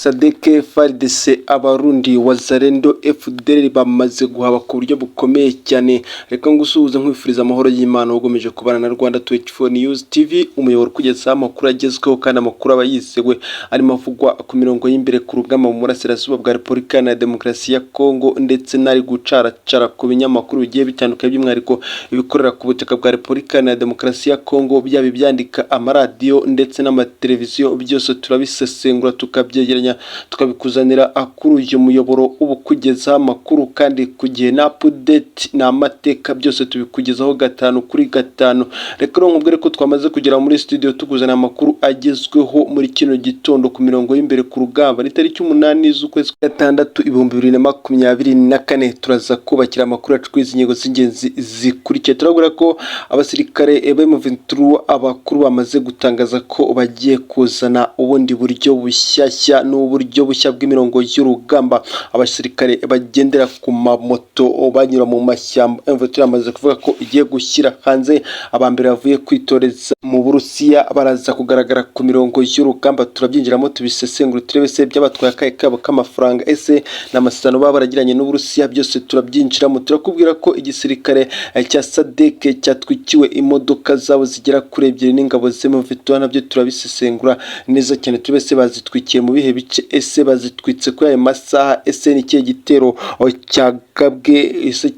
Sadek FARDC Abarundi Wazalendo FDLR bamaze guhaba ku buryo bukomeye cyane. Reka ngusuhuze nkwifuriza amahoro y'Imana ugomeje kubana na Rwanda 24 News TV, umuyoboro kugeza amakuru agezweho kandi amakuru abayisewe arimo avugwa ku mirongo y'imbere ku rugamba mu burasirazuba bwa Repubulika ya Demokarasi ya Kongo, ndetse nari gucaracara ku binyamakuru bigiye bitandukanye by'umwihariko ibikorera ku butaka bwa Repubulika ya Demokarasi ya Kongo, byaba ibyandika amaradiyo ndetse n'amateleviziyo, byose turabisesengura tukabyegeranya tukabikuzanira kuri uyu muyoboro ubukugeza amakuru kandi ku gihe na update na amateka byose tubikugezaho gatanu kuri gatanu. Reka nkubwire ko twamaze kugera muri studio tukuzana amakuru agezweho muri kino gitondo ku mirongo y'imbere ku rugamba. Ni tariki 8 z'ukwezi kwa gatandatu 2024. Turaza kubakira amakuru acwiza inyigo z'ingenzi zikurikiye. Turabura ko abasirikare b'M23 abakuru bamaze gutangaza ko bagiye kuzana ubundi buryo bushyashya n'uburyo bushya bw'imirongo y'urugamba. Abasirikare bagendera ku mamoto banyura mu mashyamba. M23 yamaze kuvuga ko igiye gushyira hanze abambere bavuye kwitoreza mu Burusiya baraza kugaragara ku mirongo y'urugamba. Turabyinjiramo tubisesengura turebe se by'abatwaye akaye kabo k'amafaranga ese n'amasano baba baragiranye n'Uburusiya, byose turabyinjiramo. Turakubwira ko igisirikare cya Sadek cyatwikiwe imodoka zabo zigera kuri 2 n'ingabo z'M23, nabyo turabisesengura neza cyane. Turebe se bazitwikiye mu bihe bice, ese bazitwitse kuri aya masaha, ese ni kiye gitero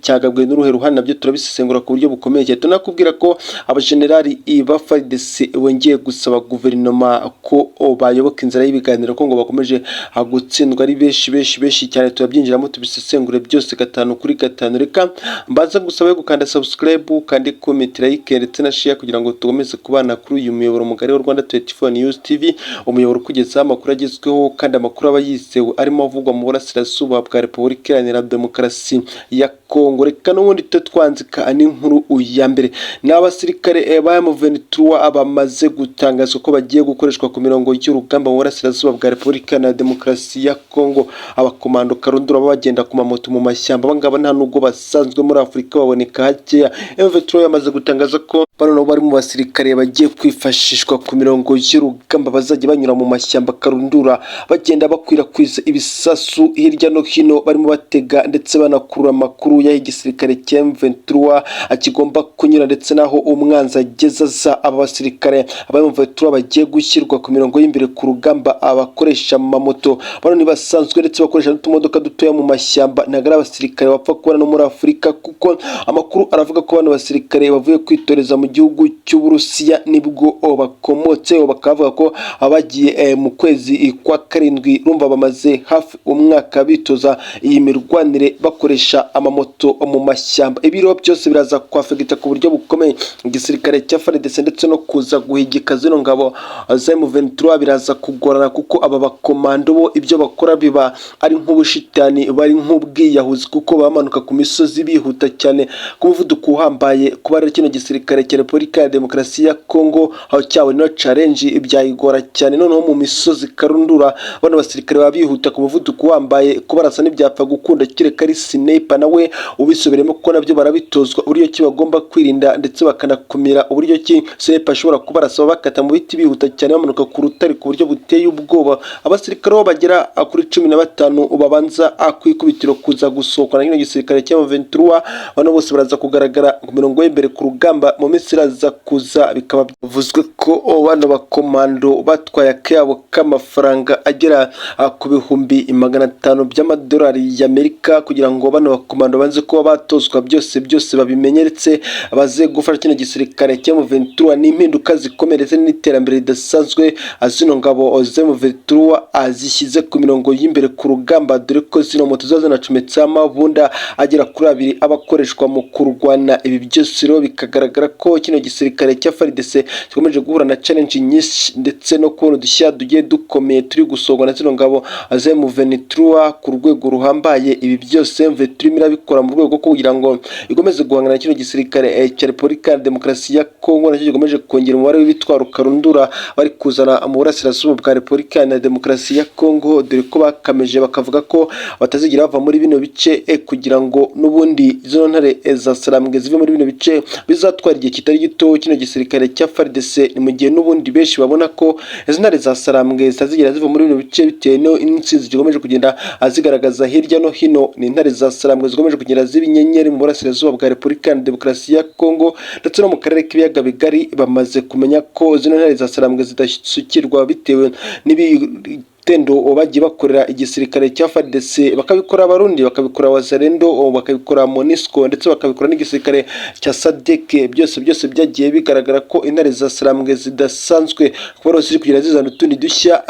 cyagabwe n'uruhe ruhande, nabyo turabisesengura ku buryo bukomeye cyane. Tunakubwira ko abajenerali ba FARDC wongeye gusaba guverinoma ko bayoboka inzira y'ibiganiro ko ngo bakomeje gutsindwa ari benshi cyane. Turabyinjiramo tubisesengure byose gatanu kuri gatanu. Reka mbaza gusaba gukanda subscribe kandi comment, like ndetse na share kugira ngo tugomeze kubana kuri uyu muyoboro mugari wa Rwanda 24 News TV, umuyoboro kugeza amakuru agezweho kandi amakuru abayisewe arimo avugwa mu burasirazuba bwa Repubulika ya Demokarasi ya Kongo. Reka n'ubundi twanzika n'inkuru ya mbere. N'abasirikare ba M23 bamaze gutangaza ko bagiye gukoreshwa ku mirongo y'urugamba mu burasirazuba bwa Repubulika ya Demokarasi ya Kongo. Abakomando karundura bagenda ku mamoto mu mashyamba, bangaba nta nubwo basanzwe muri Afurika baboneka hakeya. M23 yamaze gutangaza ko bano bari mu basirikare bagiye kwifashishwa ku mirongo y'urugamba, bazajya banyura mu mashyamba karundura bagenda bakwirakwiza ibisasu hirya no hino, barimo batega ndetse banakurura amakuru ya igisirikare cya M23 akigomba kunyura ndetse naho umwanzi ageza za aba basirikare aba M23 bagiye gushyirwa ku mirongo y'imbere ku rugamba. Abakoresha amamoto bano nibasanzwe ndetse bakoresha n'utumodoka dutoya mu mashyamba, nagara abasirikare bapfa kubona no muri Afurika, kuko amakuru aravuga ko bano basirikare bavuye kwitoreza mu gihugu cy'Uburusiya nibwo bakomotse. Bakavuga ko abagiye mu kwezi kwa karindwi, rumva bamaze hafi umwaka bitoza iyi mirwanire bakoresha amamoto mu mashyamba. Ibiro byose biraza kwafegita ku buryo bukomeye igisirikare cya FARDC ndetse no kuza guhigika zino ngabo za M23 biraza kugorana, kuko aba bakomando bo ibyo bakora biba ari nk'ubushitani, bari nk'ubwiyahuzi, kuko bamanuka ku misozi bihuta cyane ku muvuduko uhambaye. Kuba ari kino gisirikare cya Repubulika ya Demokarasi ya Kongo aho cyawe no challenge byayigora cyane, noneho mu misozi karundura bano basirikare babihuta ku muvuduko uhambaye, kubarasa n'ibyapfa gukunda kireka ari sniper nawe ubisoberemo, kuko nabyo barabitozwa uburyo ki bagomba kwirinda ndetse bakanakumira uburyo ki sniper ashobora kubarasa bakata mu biti bihuta cyane bamanuka ku rutare ku buryo buteye ubwoba. Abasirikare bo bagera kuri 15 babanza kwikubitiro kuza gusohokana n'ino gisirikare cya M23, bano bose baraza kugaragara ku mirongo y'imbere ku rugamba mu minsi iraza kuza. Bikaba bivuzwe ko bano bakomando batwaye akayabo k'amafaranga agera ku bihumbi 500 by'amadolari y'Amerika kugira ngo bano bakomando banze kuba batozwa byose babimenyeretse baze gufasha kino gisirikare cya M23 n'impinduka zikomeretse n'iterambere ridasanzwe. Zino ngabo za M23 azishyize ku mirongo y'imbere ku rugamba, dore ko zino moto zanacometse amabunda agera kuri 2 abakoreshwa mu kurwana. Ibi byose rero bikagaragara ko kino gisirikare cya FARDC gikomeje guhura na challenge nyinshi ndetse no kubona udushya tugiye dukomeye turi gusogwa na zino ngabo za M23 ku rwego ruhambaye. Ibi byose M23 mirabikora mu rwego kugira ngo igomeze guhangana na kino gisirikare cya Repubulika ya Demokarasi ya Kongo, nacyo gikomeje kongera umubare w'ibitwaro karundura bari kuzana mu burasirazuba bwa Repubulika ya Demokarasi ya Kongo, dore ko bakameje bakavuga ko batazigira bava muri bino bice kugira ngo n'ubundi zino ntare za Sarambwe zive muri bino bice bizatwara igihe kitari gito kino gisirikare cya FARDC, ni mu gihe n'ubundi benshi babona ko izi ntare za Sarambwe zitazigera ziva muri bino bice bitewe n'intsinzi zikomeje kugenda azigaragaza hirya no hino. Ni intare za Sarambwe zikomeje kugenda ziba inyenyeri mu burasirazuba bwa Repubulika ya Demokarasi ya Kongo ndetse no mu karere k'ibiyaga bigari. Bamaze kumenya ko zino ntare za Sarambwe zidasukirwa bitewe tendo bagiye bakorera igisirikare cya FARDC, bakabikora abarundi, bakabikora wazalendo, bakabikora MONUSCO ndetse bakabikora n'igisirikare cya SADC. byose byagiye bigaragara ko intare za Sarambwe zidasanzwe kuba ziri kugira zizana utundi dushya.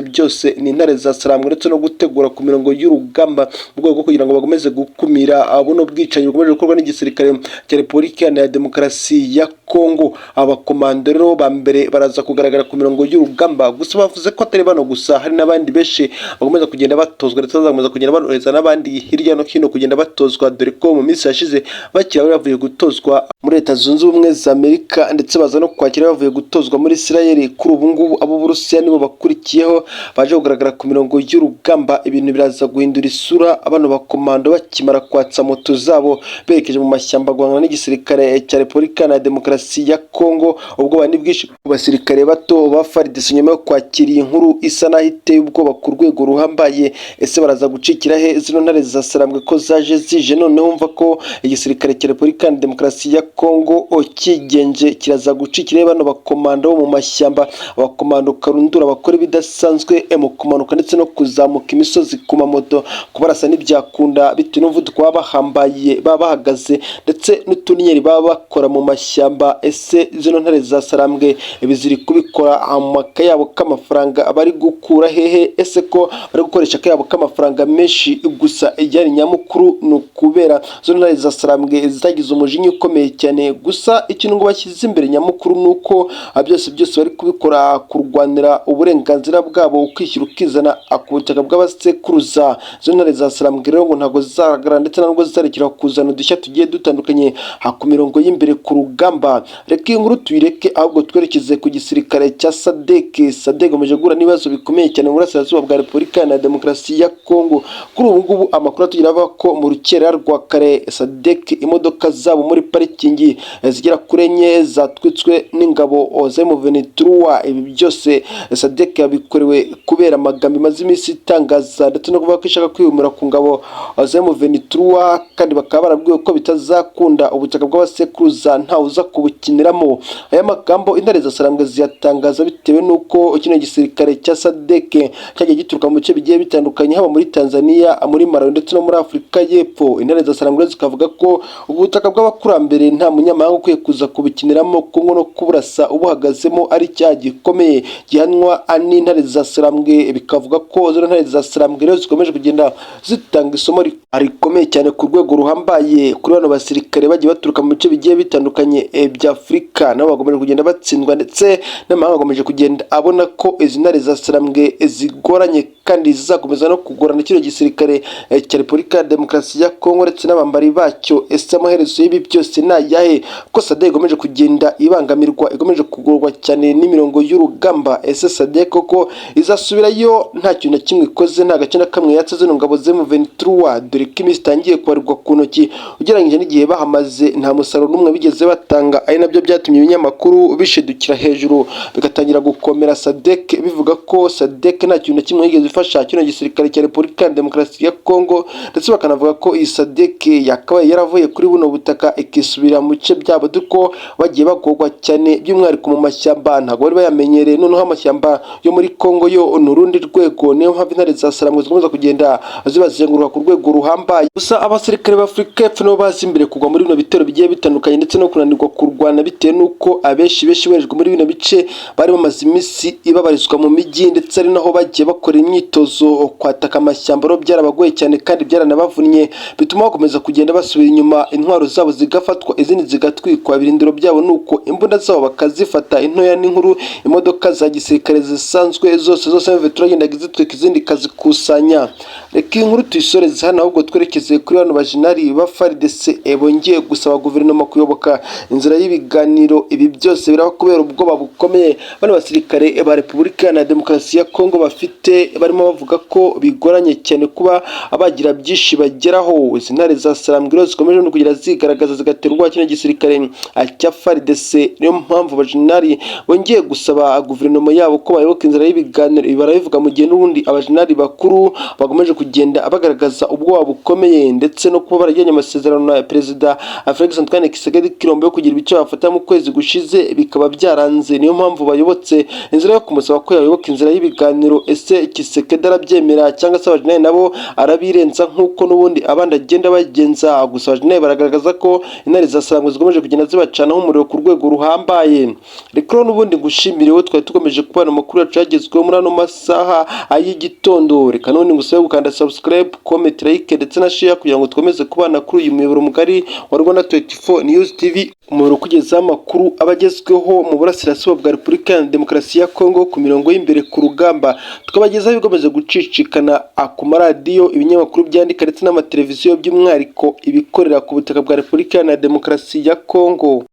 byose ni intare za Sarambwe ndetse no gutegura ku mirongo y'urugamba mu rwego rwo kugira ngo bakomeze gukumira buno bwicanyi bukomeje gukorwa n'igisirikare cya Repubulika ya Demokarasi ya Kongo. Abakomando rero ba mbere baraza kugaragara ku mirongo y'urugamba, gusa bavuze ko atari bano gusa, hari n'abandi benshi bakomeza kugenda batozwa ndetse bazakomeza kugenda banohereza n'abandi hirya no hino kugenda batozwa, dore ko mu minsi yashize bakira bavuye gutozwa muri Leta Zunze Ubumwe za Amerika ndetse baza no kwakira bavuye gutozwa muri Israel. Kuri ubu ngubu abo Burusiya nibo bakurikiyeho baje kugaragara ku mirongo y'urugamba. Ibintu biraza guhindura isura, abana bakomando bakimara kwatsa moto zabo berekeje mu mashyamba guhangana n'igisirikare cya Repubulika ya Demokarasi ya Kongo. Ubwo bani bwinshi ku basirikare bato ba FARDC nyuma yo kwakira inkuru isa naho iteye ubwoba ku rwego ruhambaye. Ese baraza gucikira he zino ntare za Sarambwe ko zaje zije noneho umva ko igisirikare cya Repubulika ya Demokarasi ya Kongo kigenje kiraza gucikira bano bakomando mu mashyamba, abakomando karundura bakora ibidasanzwe mu kumanuka ndetse no kuzamuka imisozi ku mamoto, kubarasa n'ibyakunda bitewe n'umuvuduko baba bahambaye, baba bahagaze ndetse n'utunyenyeri baba bakora mu mashyamba. Ese zino ntare za Sarambwe biziri kubikora mu maka yabo k'amafaranga bari gukura hehe? Ese ko bari gukoresha akayabo k'amafaranga menshi gusa? Ijyari nyamukuru ni ukubera zino ntare za Sarambwe zagize umujinya ukomeye cyane. Gusa ikintu ngo bashyize imbere nyamukuru ni uko byose bari kubikora kurwanira uburenganzira bwabo, ukwishyira ukizana ku butaka bw'abasekuruza. Zino ntare za Sarambwe rero ngo ntabwo zizahagarara ndetse ntabwo zizarekera kuzana udushya tugiye dutandukanye ku mirongo y'imbere ku rugamba. Reka iyi nkuru tuyireke ahubwo twerekeze ku gisirikare cya SADC. SADC ikomeje guhura n'ibibazo bikomeye cyane mu burasirazuba bwa Repubulika ya Demokarasi ya Kongo. Kuri ubu ngubu amakuru atugira avuga ko mu rukera rwa kare SADC imodoka zabo muri parikingi zigera kuri 4 zatwitswe n'ingabo za M23. Ibi byose SADC yabikorewe kubera amagambo imaze iminsi itangaza ndetse no kuvuga ko ishaka kwihumura ku ngabo za M23, kandi bakaba barabwiwe ko bitazakunda ubutaka bw'abasekuruza ntawe uza kubukiniramo. Aya magambo intare za Sarambwe ziyatangaza bitewe n'uko kino gisirikare cya SADC cyagiye gituruka mu bice bigiye bitandukanye, haba muri Tanzania, muri Malawi ndetse no muri Afurika y'Epfo. Intare za Sarambwe zikavuga ko ubutaka bw'abakurambere nta munyamahanga ukwiye kuza kubukiniramo, Kongo no kuburasa ubuhagazemo ari cyaha gikomeye gihanwa n'intare za Sarambwe. Bikavuga ko zino ntare za Sarambwe rero zikomeje kugenda zitanga isomo rikomeye cyane ku rwego ruhambaye kuri bano basirikare bagiye baturuka mu bice bigiye bitandukanye bya Afurika. Nabo bakomeje kugenda batsindwa ndetse n'amahanga akomeje kugenda abona ko izi ntare za Sarambwe zigoranye kandi zizakomeza no kugorana kino gisirikare cya Repubulika ya Demokarasi ya Kongo ndetse n'abambari bacyo. Ese amaherezo y'ibi byose ni ayahe? Ko SADC ikomeje kugenda ibangamirwa, ikomeje kugorwa cyane n'imirongo y'urugamba. Ese SADC koko izasubirayo nta kintu na kimwe ikoze, nta gace na kamwe yatse zino ngabo za M23, dore ko iminsi itangiye kubarirwa ku ntoki ugereranyije n'igihe bahamaze nta musaruro n'umwe bigeze batanga. Ari nabyo byatumye ibinyamakuru bishidukira hejuru bigatangira gukomera SADC, bivuga ko SADC nta kintu na kimwe yigeze ifasha kino gisirikare cya Repubulika ya Demokarasi ya Kongo, ndetse bakanavuga ko iyi SADC yakabaye yaravuye kuri buno butaka ikisubira mu bice byabo, duko bagiye bagorwa cyane by'umwihariko mu mashyamba. Ntabwo bari bayamenyereye, noneho amashyamba yo muri Kongo yo n'urundi rwego. Niyo mpamvu intare za Sarambwe zikomeza kugenda zibazenguruka ku rwego ruhambaye. Gusa abasirikare b'Afurika y'Epfo nabo bazi imbere kugwa muri bino bitero bigiye bitandukanye ndetse no kunanirwa kurwana bitewe n'uko abenshi boherejwe muri bino bice bari bamaze iminsi ibabarizwa mu mijyi ndetse ari naho bagiye bakora imyitozo. Kwataka amashyamba rero byarabagoye cyane kandi byaranabavunnye, bituma bakomeza kugenda basubira inyuma, intwaro zabo zigafatwa izindi zigatwikwa, ibirindiro byabo nuko imbunda zabo bakazifata, intoya n'inkuru, imodoka za gisirikare zisanzwe zose M23 zitwika izindi kazikusanya. Reka inkuru tuyisoreze hano ahubwo twerekeze kuri bano bajinari ba FARDC bongeye gusaba guverinoma kuyoboka inzira y'ibiganiro. Ibi byose biraba kubera ubwoba bukomeye bano basirikare ba Repubulika Iharanira Demokarasi ya Kongo bafite, barimo bavuga ko bigoranye cyane kuba abagira byinshi bageraho. Izi ntare za Sarambwiro zikomeje no kugira zigaragaza zigaterwa kino gisirikare cya FARDC. Niyo mpamvu abajenerali bongeye gusaba guverinoma yabo ko bayoboka inzira y'ibiganiro. Ibi barabivuga mu gihe n'ubundi abajenerali bakuru bakomeje kugenda bagaragaza ubwoba bukomeye ndetse no kuba baragiranye amasezerano na Perezida Felix Antoine Tshisekedi Tshilombo yo kugira icyo bafata mu kwezi gushize bikaba byaranze. Niyo mpamvu bayobotse inzira yo kumusaba ko yayoboka inzira y'ibiganiro. Ese Tshisekedi arabyemera cyangwa se abajenerali nabo arabirenza nk'uko n'ubundi abandi agenda bagenza? Gusa abajenerali baragaragaza ko intare za Sarambwe zikomeje kugenda zibacanaho umuriro ku rwego ruhambaye. Rero n'ubundi ngushimire wowe twari tukomeje kubana amakuru yacu yagezweho muri ano masaha y'igitondo. Reka n'ubundi ngusabe gukanda subscribe, comment, like ndetse na share kugira ngo dukomeze kubana kuri uyu muyoboro mugari wa Rwanda 24 News TV, umuyoboro kugezaho amakuru abagezweho mu burasirazuba bwa Repubulika Iharanira Demokarasi ya Kongo ku mirongo y'imbere ku rugamba. Tukabagezaho ibikomeza gucicikana ku maradiyo, ibinyamakuru byandika ndetse n'amateleviziyo, by'umwihariko ibikorera ku butaka bwa Repubulika Iharanira Demokarasi ya Kongo.